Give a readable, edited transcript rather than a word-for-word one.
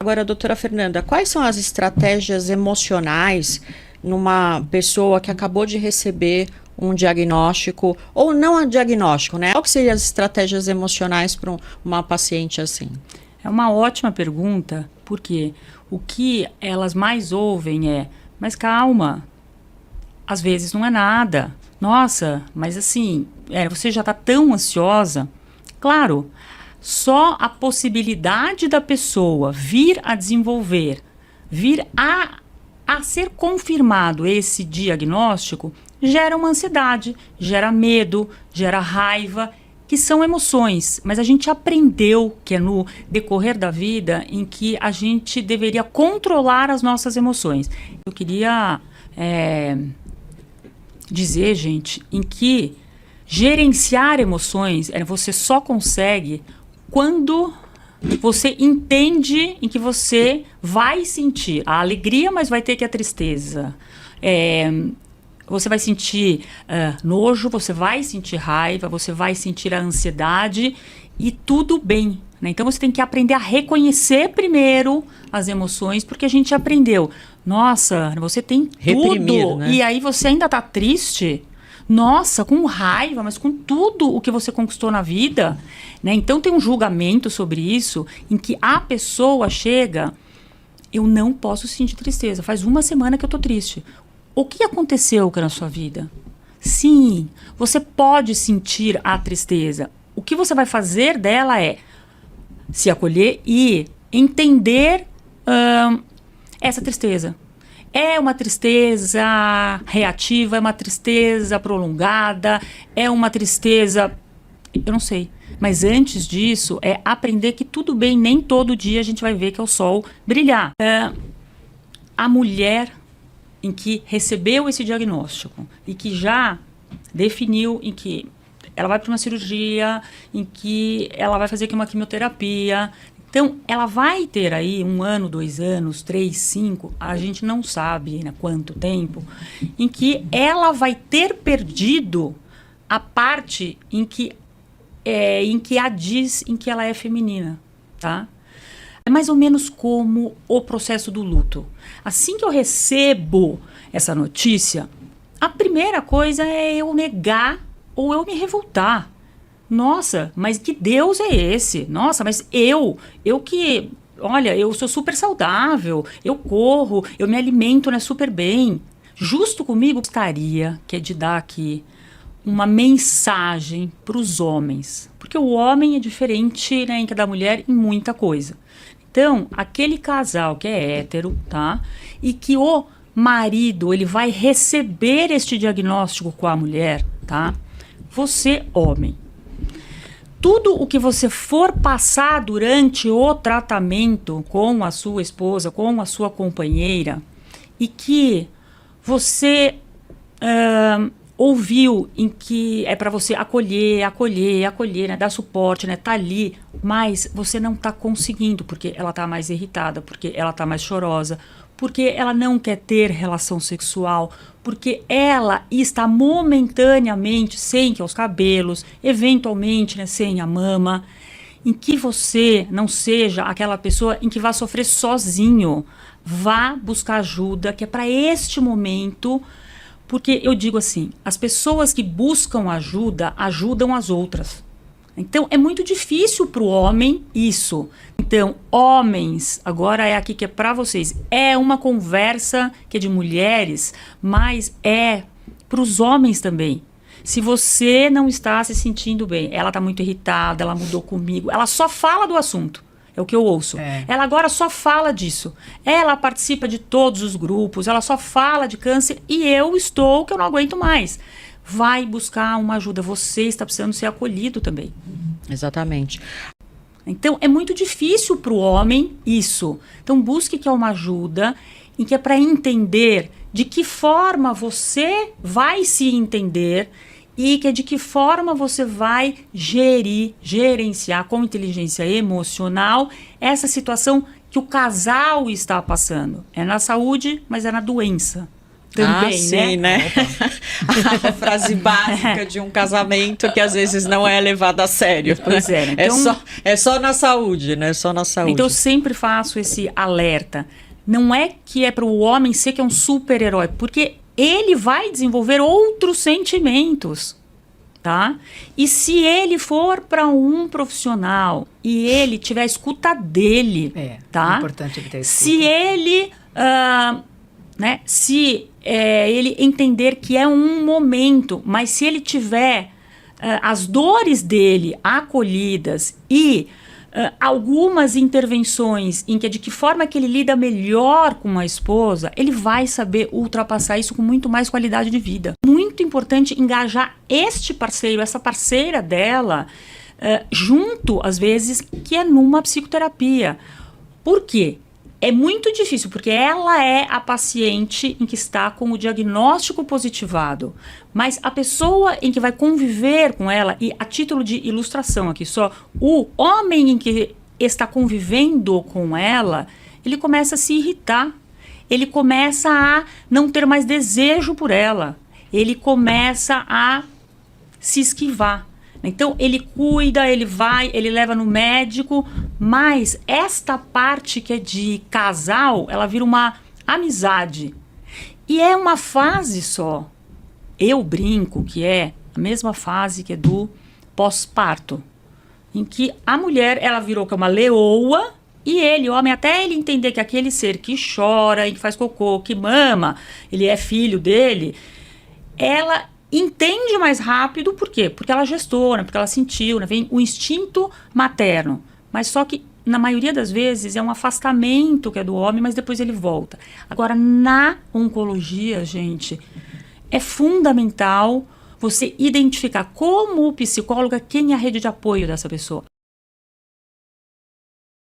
Agora, doutora Fernanda, quais são as estratégias emocionais numa pessoa que acabou de receber um diagnóstico, ou não um diagnóstico, né? Qual que seriam as estratégias emocionais para uma paciente assim? É uma ótima pergunta, porque o que elas mais ouvem é: mas calma, às vezes não é nada. Nossa, mas assim, você já está tão ansiosa. Claro, só a possibilidade da pessoa vir a desenvolver, vir a ser confirmado esse diagnóstico, gera uma ansiedade, gera medo, gera raiva, que são emoções. Mas a gente aprendeu que é no decorrer da vida em que a gente deveria controlar as nossas emoções. Eu queria dizer, gente, em que gerenciar emoções você só consegue quando você entende em que você vai sentir a alegria, mas vai ter que a tristeza. Você vai sentir nojo, você vai sentir raiva, você vai sentir a ansiedade e tudo bem. Né? Então você tem que aprender a reconhecer primeiro as emoções, porque a gente aprendeu. Nossa, você tem Reprimir, tudo, né? E aí você ainda está triste. Nossa, com raiva, mas com tudo o que você conquistou na vida. Né? Então tem um julgamento sobre isso, em que a pessoa chega: eu não posso sentir tristeza, faz uma semana que eu estou triste. O que aconteceu na sua vida? Sim, você pode sentir a tristeza. O que você vai fazer dela é se acolher e entender essa tristeza. É uma tristeza reativa, é uma tristeza prolongada, é uma tristeza... Eu não sei. Mas antes disso, é aprender que tudo bem, nem todo dia a gente vai ver que é o sol brilhar. A mulher em que recebeu esse diagnóstico e que já definiu em que ela vai para uma cirurgia, em que ela vai fazer aqui uma quimioterapia. Então, ela vai ter aí 1 ano, 2 anos, 3, 5, a gente não sabe, né, quanto tempo, em que ela vai ter perdido a parte em que diz em que ela é feminina, tá? É mais ou menos como o processo do luto. Assim que eu recebo essa notícia, a primeira coisa é eu negar ou eu me revoltar. Nossa, mas que Deus é esse? Nossa, mas eu que... Olha, eu sou super saudável, eu corro, eu me alimento, né, super bem. Justo comigo, gostaria que é de dar aqui uma mensagem para os homens. Porque o homem é diferente, né, da mulher em muita coisa. Então, aquele casal que é hétero, tá? E que o marido, ele vai receber este diagnóstico com a mulher, tá? Você, homem. Tudo o que você for passar durante o tratamento com a sua esposa, com a sua companheira, e que você ouviu em que é para você acolher, né, dar suporte, né, tá ali, mas você não tá conseguindo, porque ela tá mais irritada, porque ela tá mais chorosa, porque ela não quer ter relação sexual, porque ela está momentaneamente sem que os cabelos, eventualmente, né, sem a mama, em que você não seja aquela pessoa em que vai sofrer sozinho. Vá buscar ajuda, que é para este momento, porque eu digo assim, as pessoas que buscam ajuda, ajudam as outras. Então, é muito difícil para o homem isso. Então, homens, agora é aqui que é para vocês. É uma conversa que é de mulheres, mas é para os homens também. Se você não está se sentindo bem, ela está muito irritada, ela mudou comigo, ela só fala do assunto. É o que eu ouço. Ela agora só fala disso. Ela participa de todos os grupos, ela só fala de câncer e eu estou que eu não aguento mais. Vai buscar uma ajuda. Você está precisando ser acolhido também. Exatamente. Então, é muito difícil para o homem isso. Então, busque que é uma ajuda em que é para entender de que forma você vai se entender e que é de que forma você vai gerenciar com inteligência emocional essa situação que o casal está passando. É na saúde, mas é na doença. também, sim, né? A frase básica de um casamento que às vezes não é levada a sério. Pois né? é, né? Então, é só na saúde, né? Só na saúde. Então eu sempre faço esse alerta. Não é que é para o homem ser que é um super-herói, porque ele vai desenvolver outros sentimentos, tá? E se ele for para um profissional e ele tiver a escuta dele, tá? É importante ele ter a escuta. Se ele, né? Se ele entender que é um momento, mas se ele tiver as dores dele acolhidas e algumas intervenções em que de que forma que ele lida melhor com a esposa, ele vai saber ultrapassar isso com muito mais qualidade de vida. Muito importante engajar este parceiro, essa parceira dela, junto, às vezes, que é numa psicoterapia. Por quê? É muito difícil, porque ela é a paciente em que está com o diagnóstico positivado. Mas a pessoa em que vai conviver com ela, e a título de ilustração aqui só, o homem em que está convivendo com ela, ele começa a se irritar. Ele começa a não ter mais desejo por ela. Ele começa a se esquivar. Então, ele cuida, ele vai, ele leva no médico, mas esta parte que é de casal, ela vira uma amizade. E é uma fase só. Eu brinco que é a mesma fase que é do pós-parto, em que a mulher, ela virou que é uma leoa, e ele, o homem, até ele entender que aquele ser que chora, que faz cocô, que mama, ele é filho dele, ela entende mais rápido, por quê? Porque ela gestou, né? Porque ela sentiu, né? Vem o instinto materno. Mas só que, na maioria das vezes, é um afastamento que é do homem, mas depois ele volta. Agora, na oncologia, gente, é fundamental você identificar como psicóloga quem é a rede de apoio dessa pessoa.